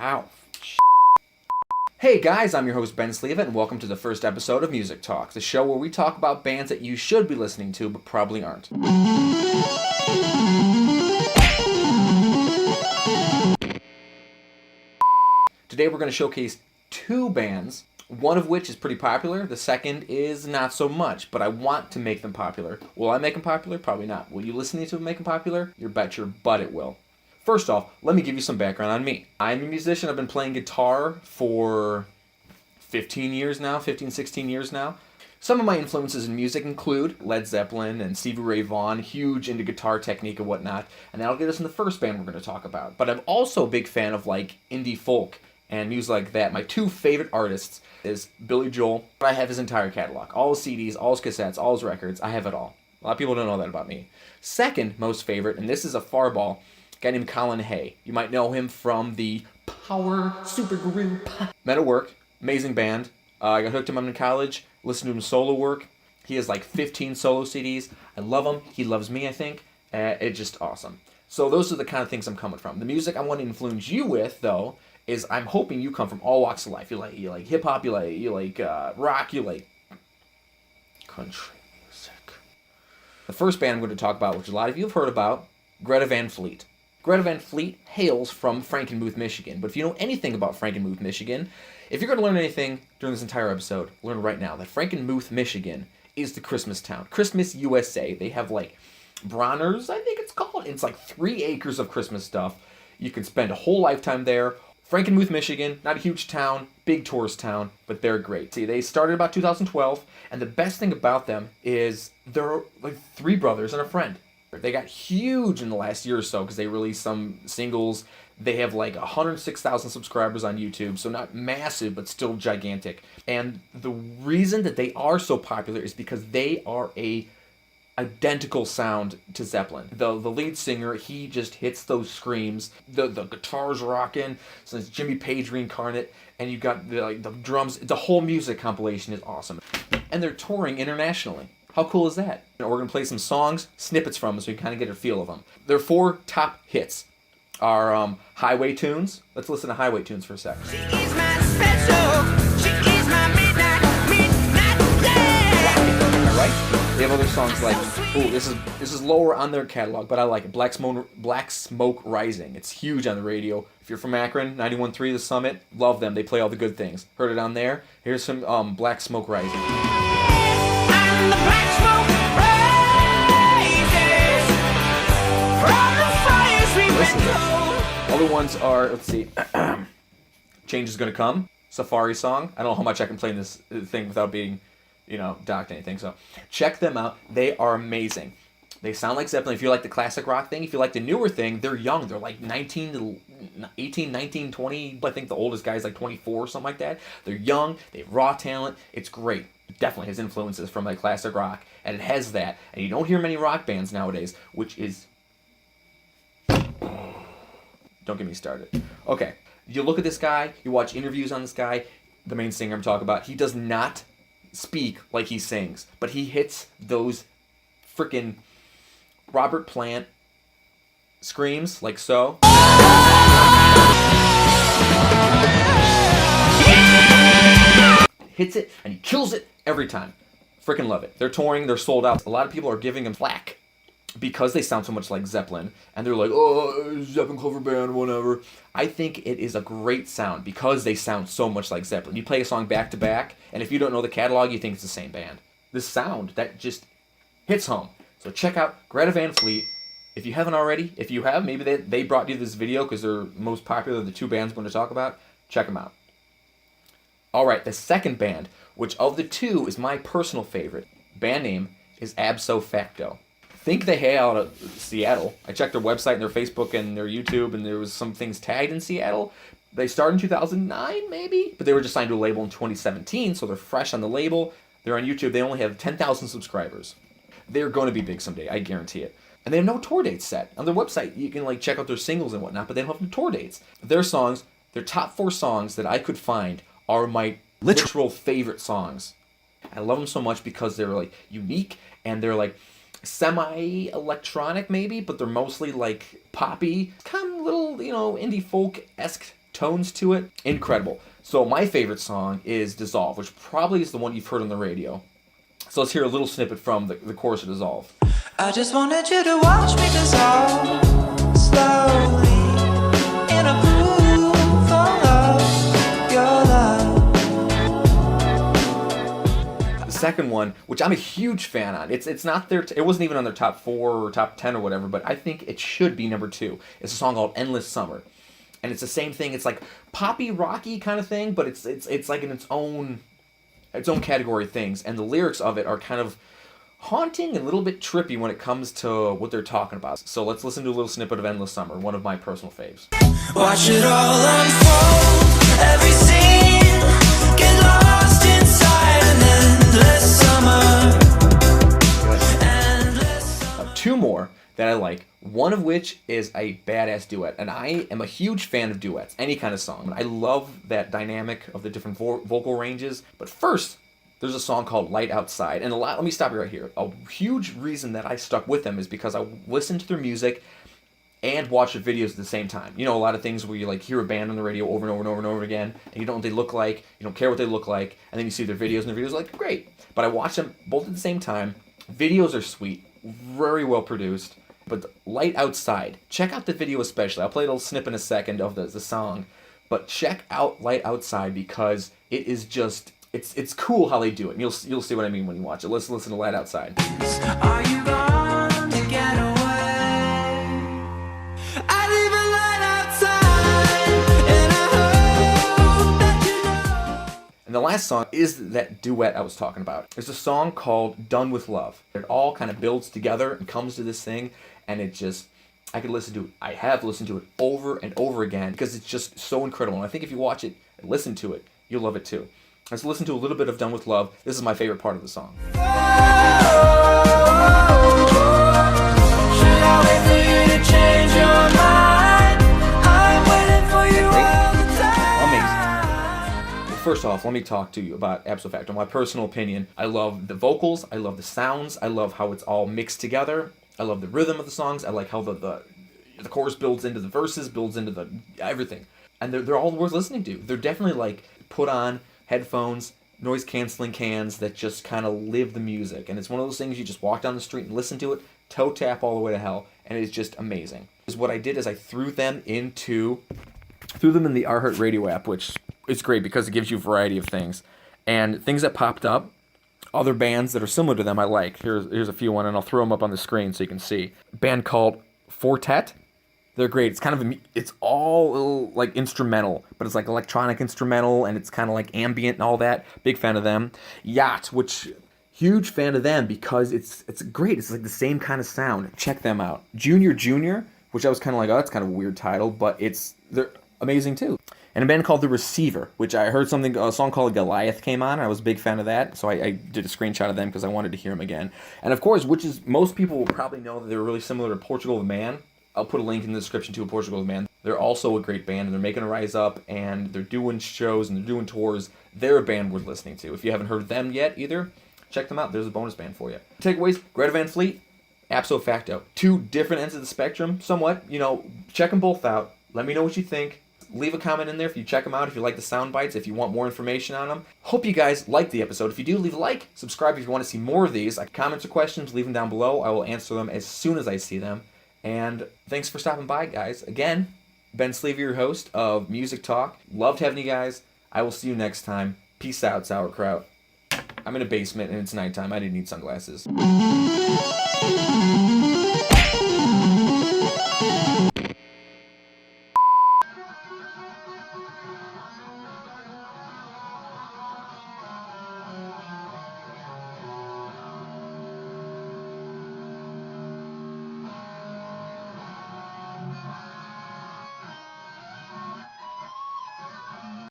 Ow. Hey guys, I'm your host Ben Sliwa, and welcome to the first episode of Music Talk, the show where we talk about bands that you should be listening to but probably aren't. Today we're going to showcase two bands, one of which is pretty popular, the second is not so much, but I want to make them popular. Will I make them popular? Probably not. Will you listen to them make them popular? You bet your butt it will. First off, let me give you some background on me. I'm a musician. I've been playing guitar for 16 years now. Some of my influences in music include Led Zeppelin and Stevie Ray Vaughan, huge into guitar technique and whatnot, and that'll get us in the first band we're going to talk about. But I'm also a big fan of like indie folk and music like that. My two favorite artists is Billy Joel. I have his entire catalog, all his CDs, all his cassettes, all his records. I have it all. A lot of people don't know that about me. Second most favorite, and this is a far ball, a guy named Colin Hay. You might know him from the Power Supergroup. Men at Work, amazing band. I got hooked him up in college, listened to him solo work. He has like 15 solo CDs. I love him. He loves me, I think. It's just awesome. So those are the kind of things I'm coming from. The music I want to influence you with, though, is I'm hoping you come from all walks of life. You like hip hop, you like rock, you like country music. The first band I'm going to talk about, which a lot of you have heard about, Greta Van Fleet. Greta Van Fleet hails from Frankenmuth, Michigan. But if you know anything about Frankenmuth, Michigan, if you're going to learn anything during this entire episode, learn right now that Frankenmuth, Michigan is the Christmas town. Christmas USA. They have like Bronner's, I think it's called. It's like 3 acres of Christmas stuff. You can spend a whole lifetime there. Frankenmuth, Michigan, not a huge town, big tourist town, but they're great. See, they started about 2012, and the best thing about them is they're like 3 brothers and a friend. They got huge in the last year or so because they released some singles. They have like 106,000 subscribers on YouTube, so not massive, but still gigantic. And the reason that they are so popular is because they are a identical sound to Zeppelin. The lead singer, he just hits those screams. The guitar's rocking, so it's Jimmy Page reincarnate, and you got the drums. The whole music compilation is awesome. And they're touring internationally. How cool is that? We're going to play some songs, snippets from them, so you can kind of get a feel of them. Their 4 top hits are Highway Tunes. Let's listen to Highway Tunes for a second. She is my special, she is my midnight yeah. All right? They have other songs like, ooh, this is lower on their catalog, but I like it. Black Smoke Rising. It's huge on the radio. If you're from Akron, 91.3 The Summit, love them. They play all the good things. Heard it on there? Here's some Black Smoke Rising. And the black smoke rises from the fires we went through. Other ones are, let's see, Change Is Gonna Come, Safari song. I don't know how much I can play in this thing without being, docked anything. So check them out. They are amazing. They sound like Zeppelin. If you like the classic rock thing, if you like the newer thing, they're young. They're like 18, 19, 20. I think the oldest guy's like 24 or something like that. They're young. They have raw talent. It's great. It definitely has influences from like classic rock, and it has that. And you don't hear many rock bands nowadays, which is... Don't get me started. Okay, you look at this guy, you watch interviews on this guy, the main singer I'm talking about, he does not speak like he sings, but he hits those freaking Robert Plant screams like so. Hits it and he kills it every time. Freaking love it. They're touring, they're sold out. A lot of people are giving him flack because they sound so much like Zeppelin, and they're like, oh, Zeppelin cover band, whatever. I think it is a great sound because they sound so much like Zeppelin. You play a song back to back, and if you don't know the catalog, you think it's the same band. This sound, that just hits home. So check out Greta Van Fleet. If you haven't already, if you have, maybe they brought you this video because they're most popular, the 2 bands I'm going to talk about. Check them out. All right, the second band, which of the 2 is my personal favorite, band name is Absofacto. I think they hail out of Seattle. I checked their website and their Facebook and their YouTube, and there was some things tagged in Seattle. They started in 2009, maybe, but they were just signed to a label in 2017, so they're fresh on the label. They're on YouTube. They only have 10,000 subscribers. They're going to be big someday, I guarantee it. And they have no tour dates set. On their website, you can check out their singles and whatnot, but they don't have no tour dates. Their songs, their top 4 songs that I could find are my literal favorite songs. I love them so much because they're unique, and they're semi-electronic maybe, but they're mostly poppy, kind of little, indie folk-esque tones to it. Incredible. So my favorite song is Dissolve, which probably is the one you've heard on the radio. So let's hear a little snippet from the chorus of Dissolve. I just wanted you to watch me dissolve slowly in a pool full of your love. The second one, which I'm a huge fan on, it's not their, it wasn't even on their top 4 or top 10 or whatever, but I think it should be number 2. It's a song called Endless Summer. And it's the same thing. It's like poppy, rocky kind of thing, but it's like in its own category of things. And the lyrics of it are kind of haunting and a little bit trippy when it comes to what they're talking about. So let's listen to a little snippet of Endless Summer, one of my personal faves. Watch it all unfold, every scene, get lost inside an endless summer. Two more that I like, one of which is a badass duet, and I am a huge fan of duets, any kind of song. I love that dynamic of the different vocal ranges. But first, there's a song called Light Outside, and let me stop you right here. A huge reason that I stuck with them is because I listened to their music and watched their videos at the same time. You know, a lot of things where you like hear a band on the radio over and over and over and over again, and you don't know what they look like, you don't care what they look like, and then you see their videos, and their videos are like, great. But I watched them both at the same time. Videos are sweet, very well produced. But Light Outside, check out the video especially. I'll play a little snip in a second of the song. But check out Light Outside because it is just, it's cool how they do it. And you'll see what I mean when you watch it. Let's listen to Light Outside. Are you gone to get away? I leave a light outside, and I hope that you know. And the last song is that duet I was talking about. It's a song called Done With Love. It all kind of builds together and comes to this thing, and it just, I could listen to it. I have listened to it over and over again because it's just so incredible. And I think if you watch it and listen to it, you'll love it too. Let's listen to a little bit of Done With Love. This is my favorite part of the song. Should I wait for you to change your mind? I'm waiting for you all the time. Amazing. First off, let me talk to you about Absofacto. My personal opinion, I love the vocals, I love the sounds, I love how it's all mixed together. I love the rhythm of the songs. I like how the chorus builds into the verses, builds into the everything. And they're all worth listening to. They're definitely like put on headphones, noise canceling cans that just kind of live the music. And it's one of those things you just walk down the street and listen to it, toe tap all the way to hell, and it's just amazing. Because what I did is I threw them in the iHeartRadio app, which is great because it gives you a variety of things. And things that popped up, other bands that are similar to them I like. Here's a few one, and I'll throw them up on the screen so you can see. A band called Fortet. They're great. It's kind of it's all like instrumental, but it's like electronic instrumental, and it's kind of like ambient and all that. Big fan of them. Yacht, which huge fan of them because it's great. It's like the same kind of sound. Check them out. Junior, which I was kind of like, oh, that's kind of a weird title, but they're amazing too. And a band called The Receiver, which I heard a song called Goliath came on. I was a big fan of that, so I did a screenshot of them because I wanted to hear them again. And of course, most people will probably know that they're really similar to Portugal the Man. I'll put a link in the description to Portugal the Man. They're also a great band, and they're making a rise up, and they're doing shows, and they're doing tours. They're a band worth listening to. If you haven't heard them yet either, check them out. There's a bonus band for you. Takeaways, Greta Van Fleet, Absofacto. 2 different ends of the spectrum, somewhat. Check them both out. Let me know what you think. Leave a comment in there if you check them out, if you like the sound bites, if you want more information on them. Hope you guys liked the episode. If you do, leave a like, subscribe if you want to see more of these. Comments or questions, leave them down below. I will answer them as soon as I see them. And thanks for stopping by, guys. Again, Ben Sliwa, your host of Music Talk. Loved having you guys. I will see you next time. Peace out, sauerkraut. I'm in a basement and it's nighttime. I didn't need sunglasses.